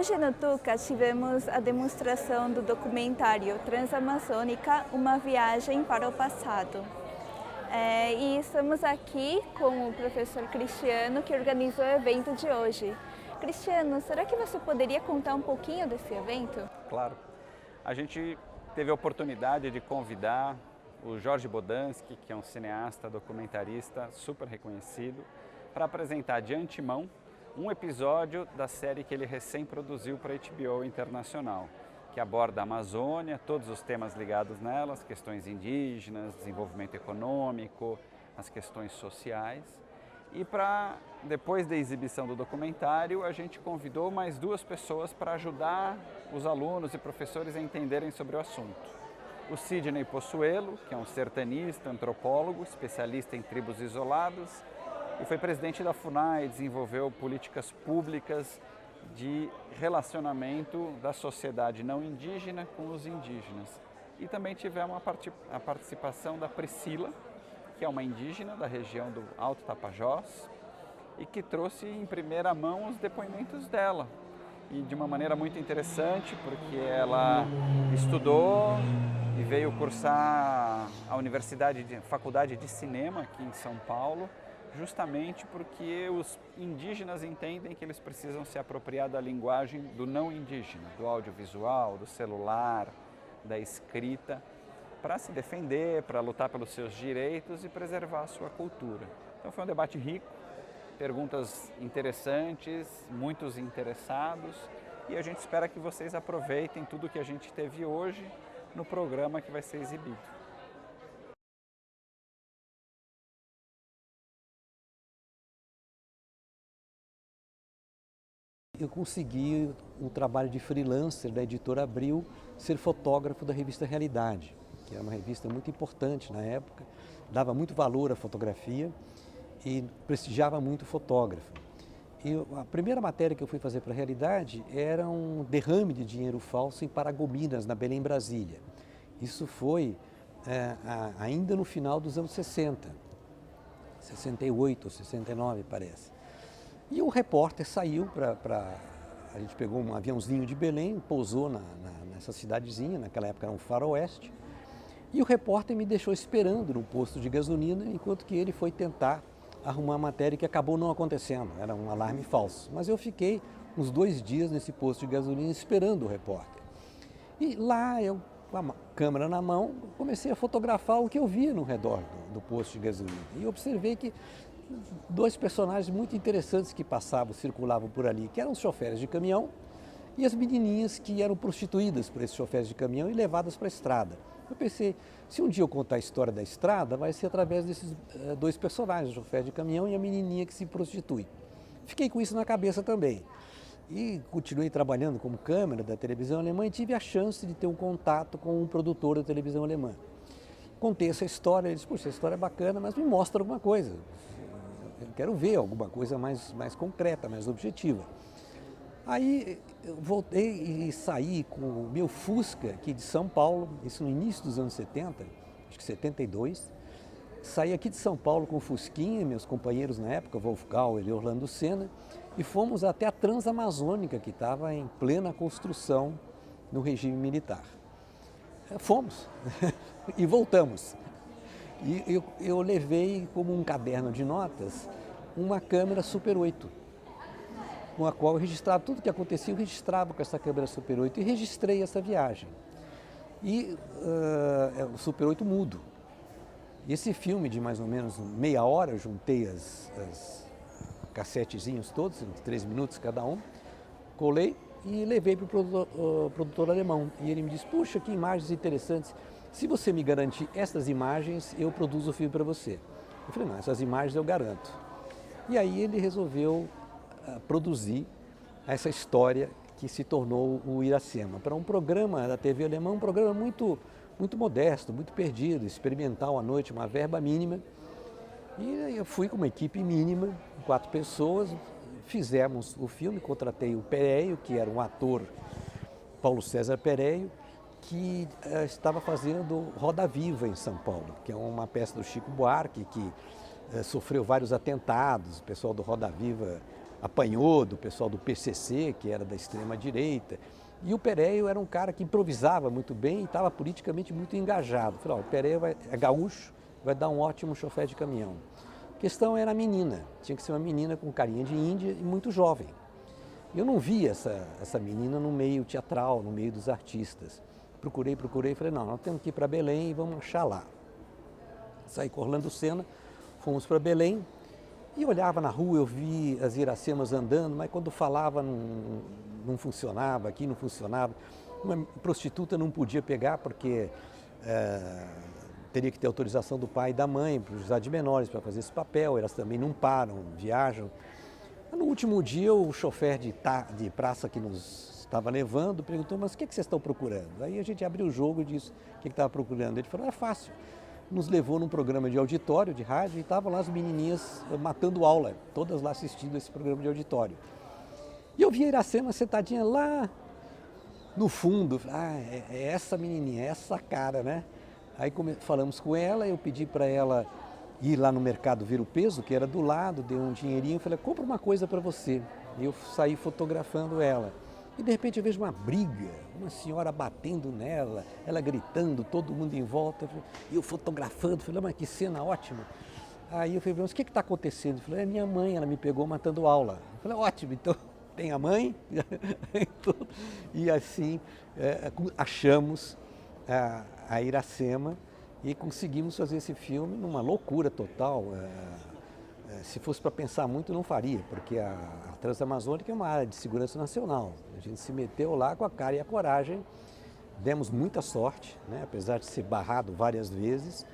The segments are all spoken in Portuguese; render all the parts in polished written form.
Hoje no Tuca tivemos a demonstração do documentário Transamazônica, uma viagem para o passado. E estamos aqui com o professor Cristiano, que organizou o evento de hoje. Cristiano, será que você poderia contar um pouquinho desse evento? Claro. A gente teve a oportunidade de convidar o Jorge Bodansky, que é um cineasta, documentarista super reconhecido, para apresentar de antemão um episódio da série que ele recém produziu para a HBO Internacional, que aborda a Amazônia, todos os temas ligados nela, as questões indígenas, desenvolvimento econômico, as questões sociais. E depois da exibição do documentário, a gente convidou mais duas pessoas para ajudar os alunos e professores a entenderem sobre o assunto. O Sidney Possuelo, que é um sertanista, antropólogo, especialista em tribos isoladas, e foi presidente da FUNAI, desenvolveu políticas públicas de relacionamento da sociedade não indígena com os indígenas. E também tivemos a participação da Priscila, que é uma indígena da região do Alto Tapajós e que trouxe em primeira mão os depoimentos dela. E de uma maneira muito interessante, porque ela estudou e veio cursar a Faculdade de Cinema aqui em São Paulo, justamente porque os indígenas entendem que eles precisam se apropriar da linguagem do não indígena, do audiovisual, do celular, da escrita, para se defender, para lutar pelos seus direitos e preservar a sua cultura. Então foi um debate rico, perguntas interessantes, muitos interessados, e a gente espera que vocês aproveitem tudo que a gente teve hoje no programa que vai ser exibido. Eu consegui um trabalho de freelancer da editora Abril, ser fotógrafo da revista Realidade, que era uma revista muito importante na época, dava muito valor à fotografia e prestigiava muito o fotógrafo. E a primeira matéria que eu fui fazer para a Realidade era um derrame de dinheiro falso em Paragominas, na Belém, Brasília. Isso foi ainda no final dos anos 60, 68 ou 69 parece. E o repórter saiu a gente pegou um aviãozinho de Belém, pousou nessa cidadezinha, naquela época era um faroeste, e o repórter me deixou esperando no posto de gasolina, enquanto que ele foi tentar arrumar a matéria que acabou não acontecendo, era um alarme falso. Mas eu fiquei uns 2 dias nesse posto de gasolina esperando o repórter. E lá eu, com a câmera na mão, comecei a fotografar o que eu via no redor do posto de gasolina. E observei que 2 personagens muito interessantes que circulavam por ali, que eram os choferes de caminhão e as menininhas que eram prostituídas por esses choferes de caminhão e levadas para a estrada. Eu pensei, se um dia eu contar a história da estrada, vai ser através desses 2 personagens, o chofer de caminhão e a menininha que se prostitui. Fiquei com isso na cabeça também. E continuei trabalhando como câmera da televisão alemã e tive a chance de ter um contato com um produtor da televisão alemã. Contei essa história, ele disse, puxa, essa história é bacana, mas me mostra alguma coisa. Eu quero ver alguma coisa mais concreta, mais objetiva. Aí eu voltei e saí com o meu Fusca aqui de São Paulo, isso no início dos anos 70, acho que 72. Saí aqui de São Paulo com o Fusquinha, meus companheiros na época, Wolf Gauer e Orlando Senna, e fomos até a Transamazônica, que estava em plena construção no regime militar. Fomos e voltamos. E eu levei como um caderno de notas uma câmera Super 8, com a qual eu registrava tudo o que acontecia, eu registrava com essa câmera Super 8 e registrei essa viagem. E o Super 8 mudo. E esse filme de mais ou menos meia hora, eu juntei as cassetezinhos todos, 3 minutos cada um, colei e levei para o produtor alemão. E ele me disse, puxa, que imagens interessantes. Se você me garantir essas imagens, eu produzo o filme para você. Eu falei, não, essas imagens eu garanto. E aí ele resolveu produzir essa história que se tornou o Iracema. Para um programa da TV alemã, um programa muito modesto, muito perdido, experimental à noite, uma verba mínima. E eu fui com uma equipe mínima, 4 pessoas, fizemos o filme, contratei o Pereio, que era um ator, Paulo César Pereio, que estava fazendo Roda Viva em São Paulo, que é uma peça do Chico Buarque, que sofreu vários atentados, o pessoal do Roda Viva apanhou do pessoal do PCC, que era da extrema-direita. E o Péreio era um cara que improvisava muito bem e estava politicamente muito engajado. Falei, ó, o Péreio é gaúcho, vai dar um ótimo chofer de caminhão. A questão era a menina, tinha que ser uma menina com carinha de índia e muito jovem. Eu não vi essa menina no meio teatral, no meio dos artistas. Procurei, falei, não, nós temos que ir para Belém e vamos achar lá. Saí com Orlando Senna, fomos para Belém e olhava na rua, eu vi as iracemas andando, mas quando falava não funcionava, aqui não funcionava. Uma prostituta não podia pegar porque teria que ter autorização do pai e da mãe para usar de menores para fazer esse papel, elas também não param, viajam. No último dia, o chofer de praça que nos estava levando perguntou, mas o que vocês estão procurando? Aí a gente abriu o jogo e disse o que estava procurando. Ele falou, é fácil. Nos levou num programa de auditório, de rádio, e estavam lá as menininhas matando aula, todas lá assistindo esse programa de auditório. E eu vi a Iracema sentadinha lá no fundo. É essa menininha, é essa cara, né? Aí falamos com ela, eu pedi para ela ir lá no mercado ver o peso, que era do lado, deu um dinheirinho, falei, compra uma coisa para você. E eu saí fotografando ela. E de repente eu vejo uma briga, uma senhora batendo nela, ela gritando, todo mundo em volta, e eu fotografando, falei, mas que cena ótima. Aí eu falei, mas o que está acontecendo? Eu falei, é minha mãe, ela me pegou matando aula. Eu falei, ótimo, então tem a mãe, e assim achamos a Iracema e conseguimos fazer esse filme numa loucura total. Se fosse para pensar muito, não faria, porque a Transamazônica é uma área de segurança nacional. A gente se meteu lá com a cara e a coragem, demos muita sorte, né? Apesar de ser barrado várias vezes,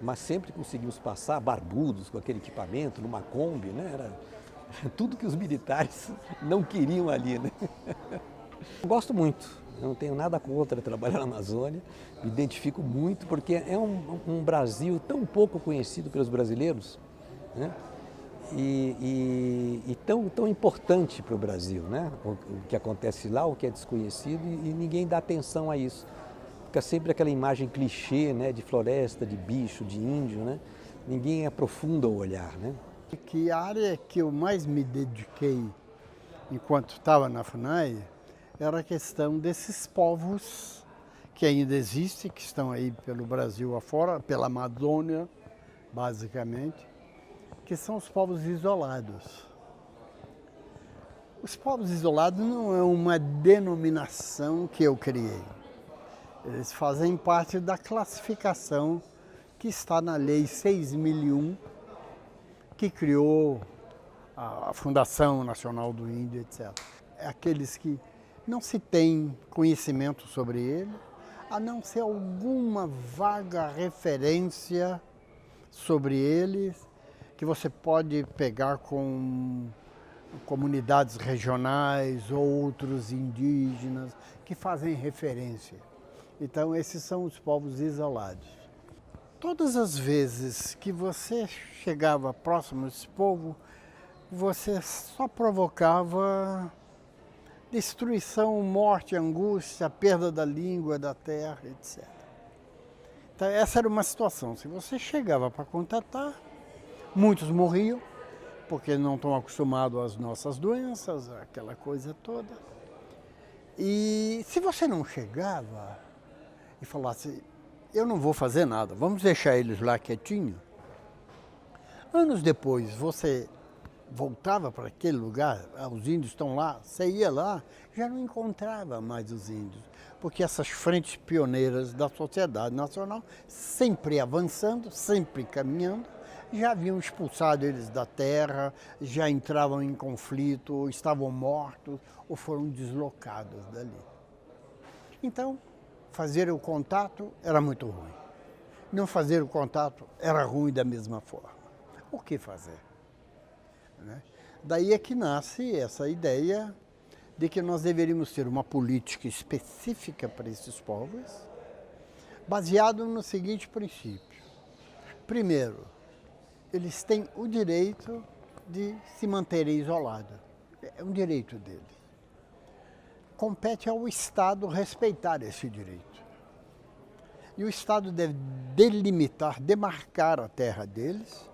mas sempre conseguimos passar barbudos com aquele equipamento, numa Kombi, né? Era tudo que os militares não queriam ali, né? Eu gosto muito, eu não tenho nada contra trabalhar na Amazônia, me identifico muito, porque é um Brasil tão pouco conhecido pelos brasileiros, né? E tão importante para o Brasil, né? O que acontece lá, o que é desconhecido, e ninguém dá atenção a isso. Fica sempre aquela imagem clichê, né? De floresta, de bicho, de índio, né? Ninguém aprofunda o olhar, né? Que a área que eu mais me dediquei enquanto estava na FUNAI era a questão desses povos que ainda existem, que estão aí pelo Brasil afora, pela Amazônia, basicamente, que são os povos isolados. Os povos isolados não é uma denominação que eu criei. Eles fazem parte da classificação que está na Lei 6.001, que criou a Fundação Nacional do Índio, etc. É aqueles que não se tem conhecimento sobre ele, a não ser alguma vaga referência sobre eles, que você pode pegar com comunidades regionais ou outros indígenas que fazem referência. Então, esses são os povos isolados. Todas as vezes que você chegava próximo desse povo, você só provocava destruição, morte, angústia, perda da língua, da terra, etc. Então, essa era uma situação. Se você chegava para contatar, muitos morriam, porque não estão acostumados às nossas doenças, aquela coisa toda. E se você não chegava e falasse, eu não vou fazer nada, vamos deixar eles lá quietinho. Anos depois, você voltava para aquele lugar, os índios estão lá, você ia lá, já não encontrava mais os índios, porque essas frentes pioneiras da sociedade nacional, sempre avançando, sempre caminhando, já haviam expulsado eles da terra, já entravam em conflito, ou estavam mortos, ou foram deslocados dali. Então, fazer o contato era muito ruim. Não fazer o contato era ruim da mesma forma. O que fazer? Né? Daí é que nasce essa ideia de que nós deveríamos ter uma política específica para esses povos, baseado no seguinte princípio. Primeiro, eles têm o direito de se manterem isolados. É um direito deles. Compete ao Estado respeitar esse direito. E o Estado deve delimitar, demarcar a terra deles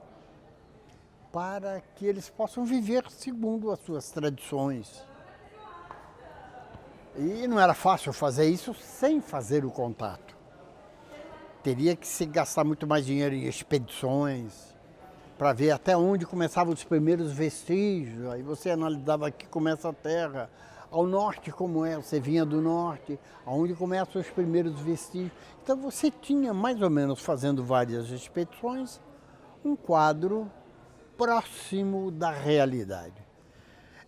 para que eles possam viver segundo as suas tradições. E não era fácil fazer isso sem fazer o contato. Teria que se gastar muito mais dinheiro em expedições, para ver até onde começavam os primeiros vestígios. Aí você analisava aqui começa a terra, ao norte como é, você vinha do norte, aonde começam os primeiros vestígios. Então você tinha, mais ou menos, fazendo várias expedições, um quadro próximo da realidade.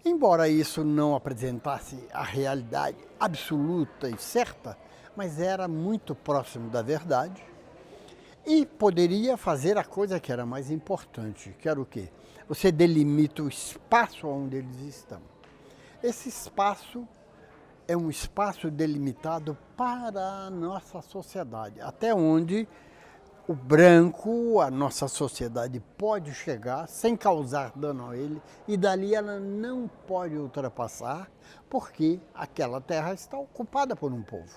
Embora isso não apresentasse a realidade absoluta e certa, mas era muito próximo da verdade e poderia fazer a coisa que era mais importante, que era o quê? Você delimita o espaço onde eles estão. Esse espaço é um espaço delimitado para a nossa sociedade, até onde o branco, a nossa sociedade, pode chegar sem causar dano a ele, e dali ela não pode ultrapassar, porque aquela terra está ocupada por um povo.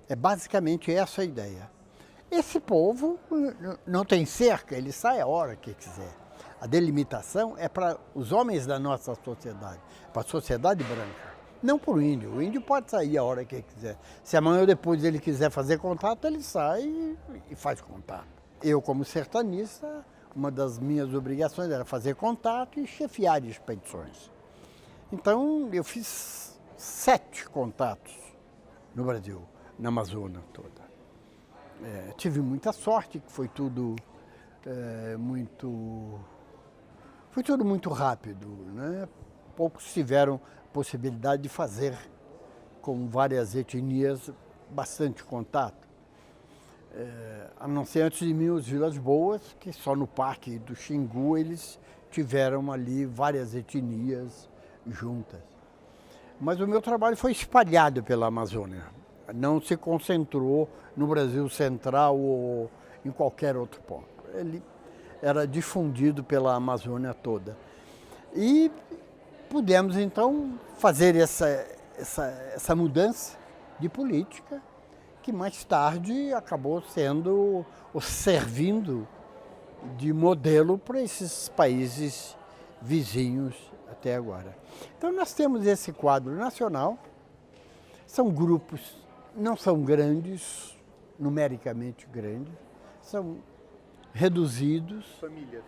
É basicamente essa a ideia. Esse povo não tem cerca, ele sai a hora que quiser. A delimitação é para os homens da nossa sociedade, para a sociedade branca. Não para o índio. O índio pode sair a hora que quiser. Se amanhã ou depois ele quiser fazer contato, ele sai e faz contato. Eu, como sertanista, uma das minhas obrigações era fazer contato e chefiar expedições. Então, eu fiz 7 contatos no Brasil, na Amazônia toda. Tive muita sorte, que foi tudo muito rápido, né? Poucos tiveram possibilidade de fazer com várias etnias bastante contato. A não ser antes de mim os Vilas Boas, que só no Parque do Xingu eles tiveram ali várias etnias juntas. Mas o meu trabalho foi espalhado pela Amazônia, não se concentrou no Brasil Central ou em qualquer outro ponto. Ele era difundido pela Amazônia toda. E pudemos, então, fazer essa mudança de política, que mais tarde acabou servindo de modelo para esses países vizinhos até agora. Então, nós temos esse quadro nacional, são grupos, não são grandes, numericamente grandes, são reduzidos. Família.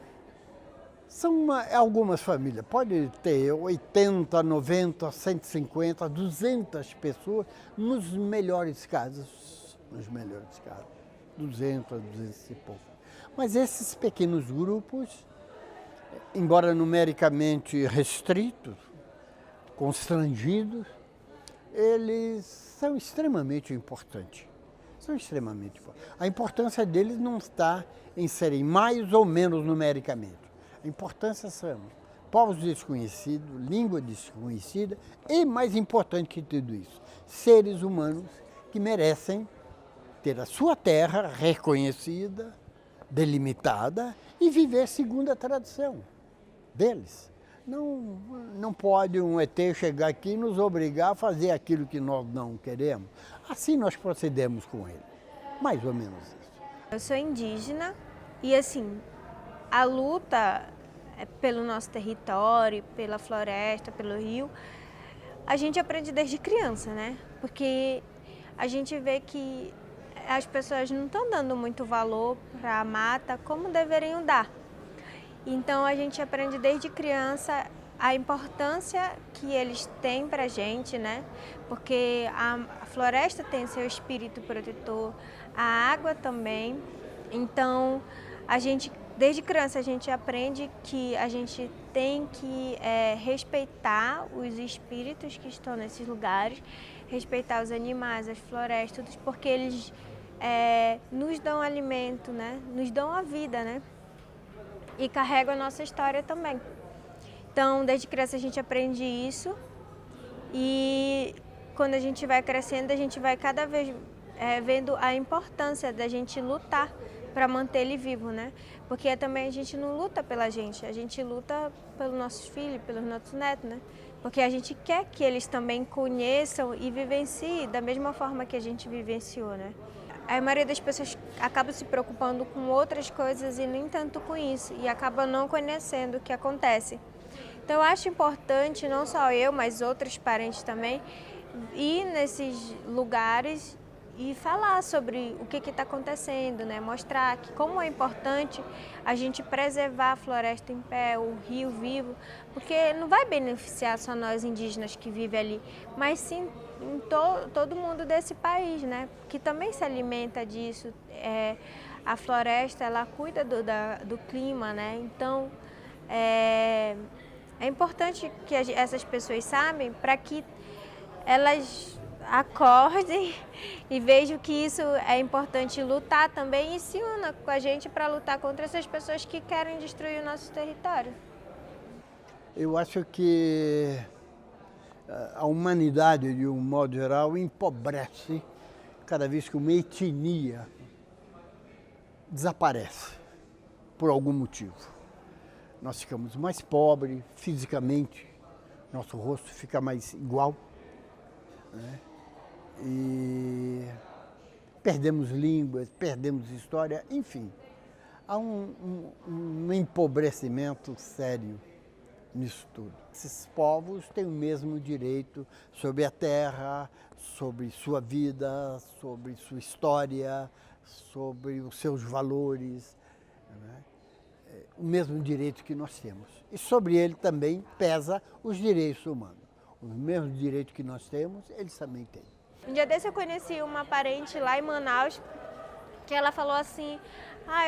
São algumas famílias, pode ter 80, 90, 150, 200 pessoas, nos melhores casos, 200, 200 e pouco. Mas esses pequenos grupos, embora numericamente restritos, constrangidos, eles são extremamente importantes. A importância deles não está em serem mais ou menos numericamente. A importância são povos desconhecidos, língua desconhecida e, mais importante que tudo isso, seres humanos que merecem ter a sua terra reconhecida, delimitada e viver segundo a tradição deles. Não pode um ET chegar aqui e nos obrigar a fazer aquilo que nós não queremos. Assim nós procedemos com ele, mais ou menos isso. Eu sou indígena e, assim, a luta pelo nosso território, pela floresta, pelo rio, a gente aprende desde criança, né? Porque a gente vê que as pessoas não estão dando muito valor para a mata como deveriam dar. Então a gente aprende desde criança a importância que eles têm para a gente, né? Porque a floresta tem seu espírito protetor, a água também. Então desde criança a gente aprende que a gente tem que respeitar os espíritos que estão nesses lugares, respeitar os animais, as florestas, porque eles nos dão alimento, né? Nos dão a vida, né? E carregam a nossa história também. Então, desde criança a gente aprende isso e quando a gente vai crescendo, a gente vai cada vez vendo a importância da gente lutar para manter ele vivo, né? Porque também a gente não luta pela gente, a gente luta pelos nossos filhos, pelos nossos netos, né? Porque a gente quer que eles também conheçam e vivenciem da mesma forma que a gente vivenciou, né? a maioria das pessoas acaba se preocupando com outras coisas e nem tanto com isso, e acaba não conhecendo o que acontece. Então eu acho importante, não só eu, mas outros parentes também, ir nesses lugares e falar sobre o que está acontecendo, né? Mostrar que como é importante a gente preservar a floresta em pé, o rio vivo, porque não vai beneficiar só nós indígenas que vivem ali, mas sim em todo mundo desse país, né? Que também se alimenta disso. A floresta, ela cuida do clima, né? Então, é importante que essas pessoas saibam para que elas acordem e vejam que isso é importante lutar também e se unam com a gente para lutar contra essas pessoas que querem destruir o nosso território. Eu acho que a humanidade, de um modo geral, empobrece cada vez que uma etnia desaparece por algum motivo. Nós ficamos mais pobres fisicamente, nosso rosto fica mais igual, né? E perdemos línguas, perdemos história, enfim. Há um empobrecimento sério nisso tudo. Esses povos têm o mesmo direito sobre a terra, sobre sua vida, sobre sua história, sobre os seus valores, né? O mesmo direito que nós temos. E sobre ele também pesa os direitos humanos. Os mesmos direitos que nós temos, eles também têm. Um dia desse eu conheci uma parente lá em Manaus, que ela falou assim,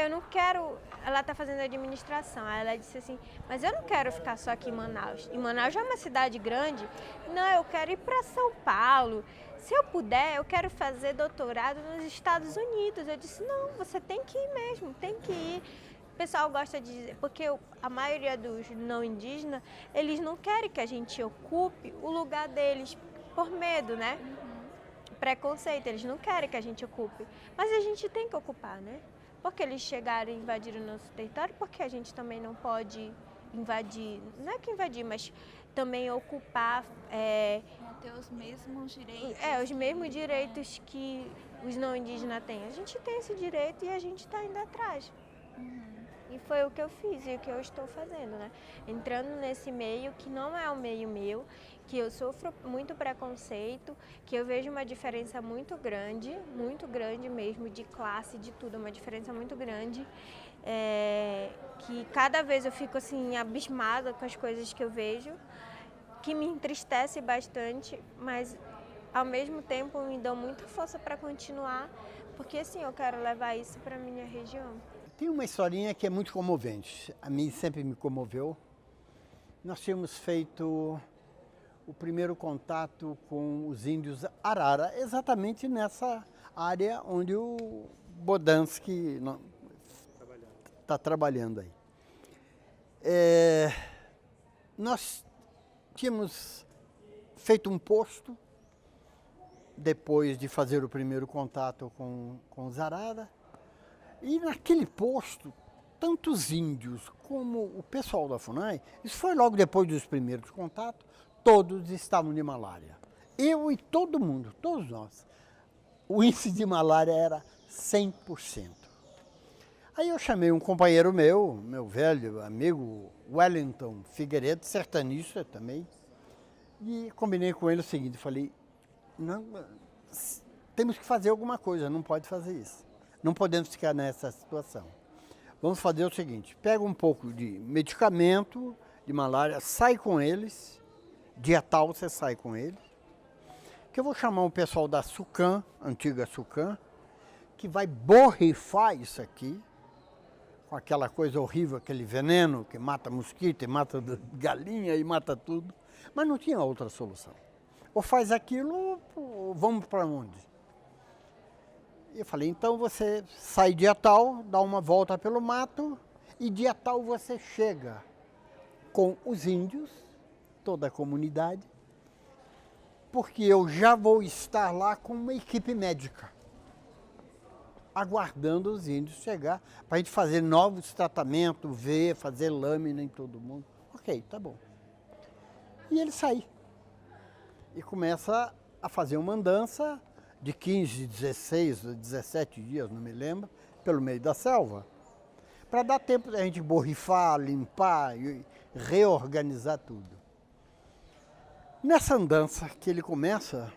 eu não quero, ela está fazendo administração, aí ela disse assim, mas eu não quero ficar só aqui em Manaus. E Manaus já é uma cidade grande, não, eu quero ir para São Paulo, se eu puder, eu quero fazer doutorado nos Estados Unidos. Eu disse, não, você tem que ir mesmo, tem que ir. O pessoal gosta de dizer, porque a maioria dos não indígenas, eles não querem que a gente ocupe o lugar deles por medo, né? Preconceito, eles não querem que a gente ocupe, mas a gente tem que ocupar, né? Porque eles chegaram e invadiram o nosso território, porque a gente também não pode invadir, não é que invadir, mas também ocupar... ter os mesmos direitos. Os mesmos direitos que os não indígenas têm. A gente tem esse direito e a gente está indo atrás. E foi o que eu fiz e o que eu estou fazendo, né? Entrando nesse meio que não é o meio meu, que eu sofro muito preconceito, que eu vejo uma diferença muito grande mesmo, de classe, de tudo, uma diferença muito grande, que cada vez eu fico assim abismada com as coisas que eu vejo, que me entristece bastante, mas ao mesmo tempo me dão muita força para continuar, porque assim, eu quero levar isso para a minha região. Tem uma historinha que é muito comovente, a mim sempre me comoveu. Nós tínhamos feito o primeiro contato com os índios Arara, exatamente nessa área onde o Bodansky está trabalhando aí. Nós tínhamos feito um posto, depois de fazer o primeiro contato com os Arara, e naquele posto, tanto os índios como o pessoal da FUNAI, isso foi logo depois dos primeiros contatos, todos estavam de malária. Eu e todo mundo, todos nós. O índice de malária era 100%. Aí eu chamei um companheiro meu velho amigo, Wellington Figueiredo, sertanista também, e combinei com ele o seguinte, falei, não, temos que fazer alguma coisa, não pode fazer isso. Não podemos ficar nessa situação. Vamos fazer o seguinte, pega um pouco de medicamento de malária, sai com eles, dia tal você sai com eles, que eu vou chamar o pessoal da SUCAM, antiga SUCAM, que vai borrifar isso aqui, com aquela coisa horrível, aquele veneno que mata mosquito, e mata galinha e mata tudo, mas não tinha outra solução. Ou faz aquilo, ou vamos para onde? Eu falei, então você sai dia tal, dá uma volta pelo mato e dia tal você chega com os índios, toda a comunidade, porque eu já vou estar lá com uma equipe médica, aguardando os índios chegar, para a gente fazer novos tratamentos, fazer lâmina em todo mundo. Ok, tá bom. E ele sai e começa a fazer uma andança de 15, 16, 17 dias, não me lembro, pelo meio da selva, para dar tempo da gente borrifar, limpar e reorganizar tudo. Nessa andança que ele começa,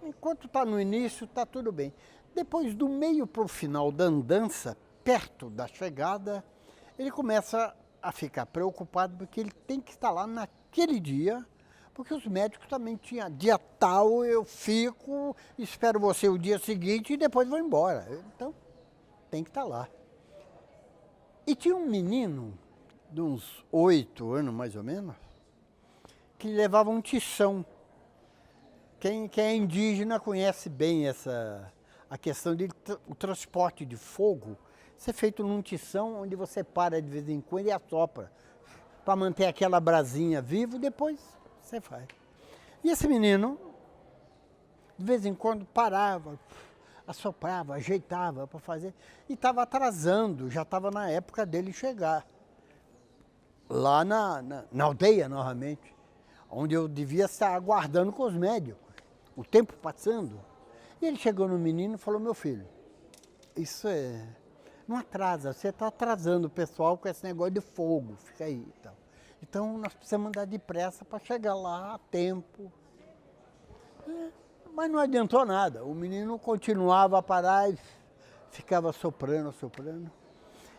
enquanto está no início, está tudo bem. Depois, do meio para o final da andança, perto da chegada, ele começa a ficar preocupado porque ele tem que estar lá naquele dia, porque os médicos também tinham dia tal, eu fico, espero você o dia seguinte e depois vou embora. Então, tem que estar lá. E tinha um menino, de uns 8 anos mais ou menos, que levava um tição. Quem é indígena conhece bem a questão o transporte de fogo ser feito num tição onde você para de vez em quando e assopra para manter aquela brasinha viva e depois você faz. E esse menino, de vez em quando, parava, assoprava, ajeitava para fazer e estava atrasando, já estava na época dele chegar. Lá na aldeia, novamente, onde eu devia estar aguardando com os médicos, o tempo passando. E ele chegou no menino e falou, meu filho, isso não atrasa, você está atrasando o pessoal com esse negócio de fogo, fica aí e tal. Então nós precisamos andar depressa para chegar lá a tempo. Mas não adiantou nada, o menino continuava a parar e ficava soprando.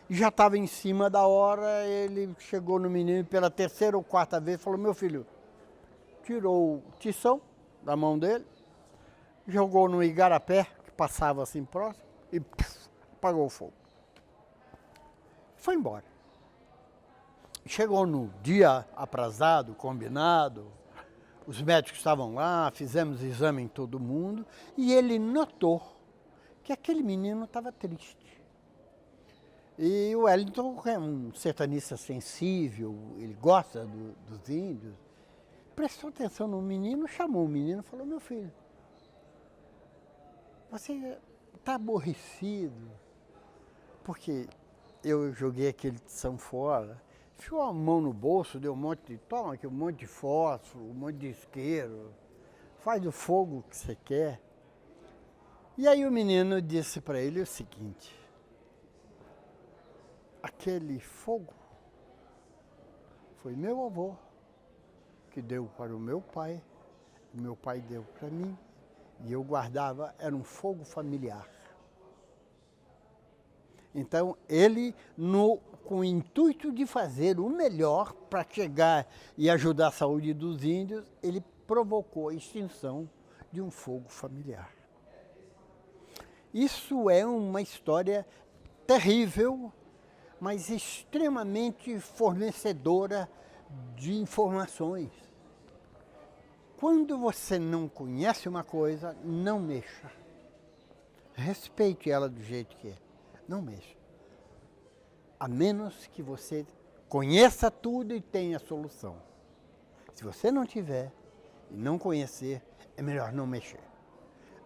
E já estava em cima da hora, ele chegou no menino pela terceira ou quarta vez e falou, meu filho, tirou o tição da mão dele, jogou no igarapé, que passava assim próximo, e apagou o fogo. Foi embora. Chegou no dia aprazado, combinado, os médicos estavam lá, fizemos exame em todo mundo, e ele notou que aquele menino estava triste. E o Wellington é um sertanista sensível, ele gosta dos índios, prestou atenção no menino, chamou o menino e falou, meu filho, você está aborrecido, porque eu joguei aquele tição fora, enfiou a mão no bolso, deu um monte de, toma aqui um monte de fósforo, um monte de isqueiro, faz o fogo que você quer. E aí o menino disse para ele o seguinte, aquele fogo foi meu avô que deu para o meu pai deu para mim, e eu guardava, era um fogo familiar. Então, ele, com o intuito de fazer o melhor para chegar e ajudar a saúde dos índios, ele provocou a extinção de um fogo familiar. Isso é uma história terrível, mas extremamente fornecedora de informações. Quando você não conhece uma coisa, não mexa. Respeite ela do jeito que é. Não mexa. A menos que você conheça tudo e tenha solução. Se você não tiver e não conhecer, é melhor não mexer.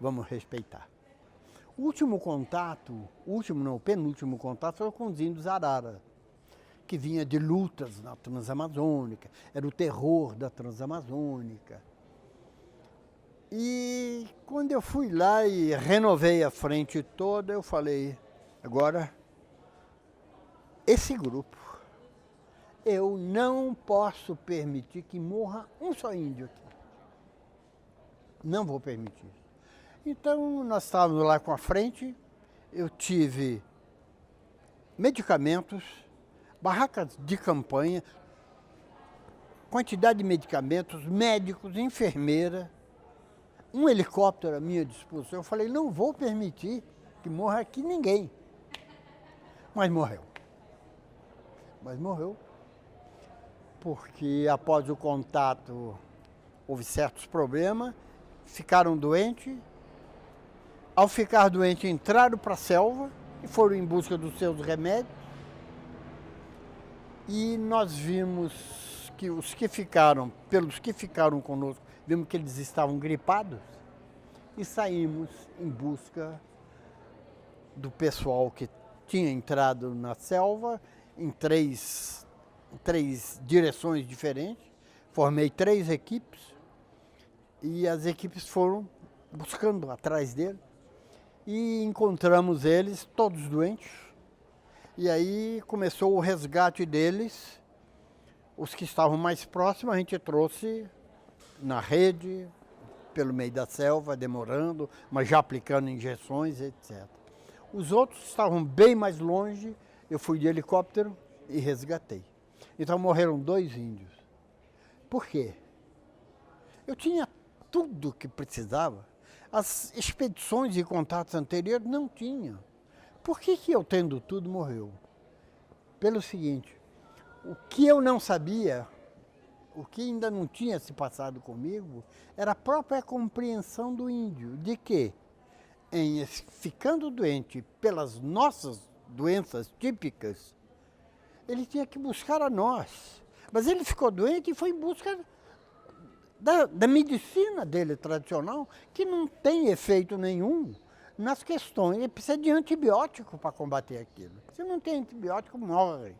Vamos respeitar. O último contato, o penúltimo contato foi com os índios Arara, que vinha de lutas na Transamazônica, era o terror da Transamazônica. E quando eu fui lá e renovei a frente toda, eu falei, agora, esse grupo, eu não posso permitir que morra um só índio aqui. Não vou permitir. Então, nós estávamos lá com a frente, eu tive medicamentos, barracas de campanha, quantidade de medicamentos, médicos, enfermeira, um helicóptero à minha disposição. Eu falei, não vou permitir que morra aqui ninguém. Mas morreu. Porque após o contato houve certos problemas, ficaram doentes. Ao ficar doentes, entraram para a selva e foram em busca dos seus remédios. E nós vimos que pelos que ficaram conosco, vimos que eles estavam gripados e saímos em busca do pessoal que tinha entrado na selva em três direções diferentes. Formei 3 equipes e as equipes foram buscando atrás dele, e encontramos eles todos doentes. E aí começou o resgate deles. Os que estavam mais próximos a gente trouxe na rede, pelo meio da selva, demorando, mas já aplicando injeções, etc. Os outros estavam bem mais longe, eu fui de helicóptero e resgatei. Então morreram 2 índios. Por quê? Eu tinha tudo o que precisava. As expedições e contatos anteriores não tinham. Por que eu, tendo tudo, morreu? Pelo seguinte, o que eu não sabia, o que ainda não tinha se passado comigo, era a própria compreensão do índio, de que, ficando doente pelas nossas doenças típicas, ele tinha que buscar a nós. Mas ele ficou doente e foi em busca da medicina dele tradicional, que não tem efeito nenhum nas questões. Ele precisa de antibiótico para combater aquilo. Se não tem antibiótico, morre.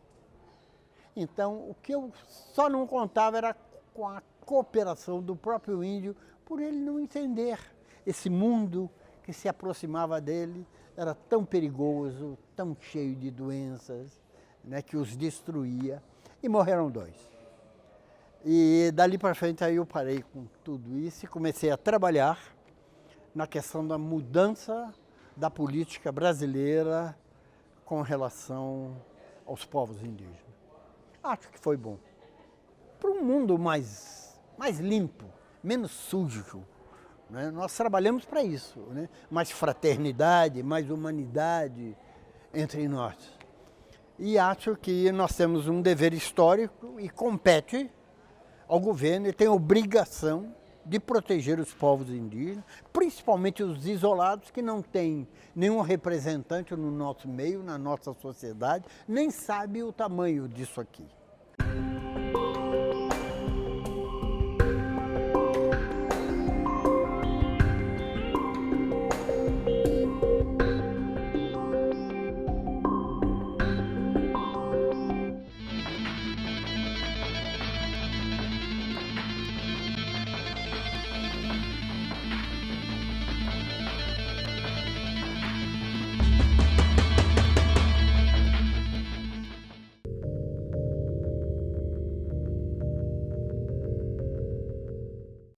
Então, o que eu só não contava era com a cooperação do próprio índio, por ele não entender esse mundo que se aproximava dele, era tão perigoso, tão cheio de doenças, né, que os destruía. E morreram 2. E dali para frente aí eu parei com tudo isso e comecei a trabalhar na questão da mudança da política brasileira com relação aos povos indígenas. Acho que foi bom. Para um mundo mais limpo, menos sujo, né? Nós trabalhamos para isso, né? Mais fraternidade, mais humanidade entre nós. E acho que nós temos um dever histórico e compete ao governo e tem obrigação de proteger os povos indígenas, principalmente os isolados que não têm nenhum representante no nosso meio, na nossa sociedade, nem sabe o tamanho disso aqui.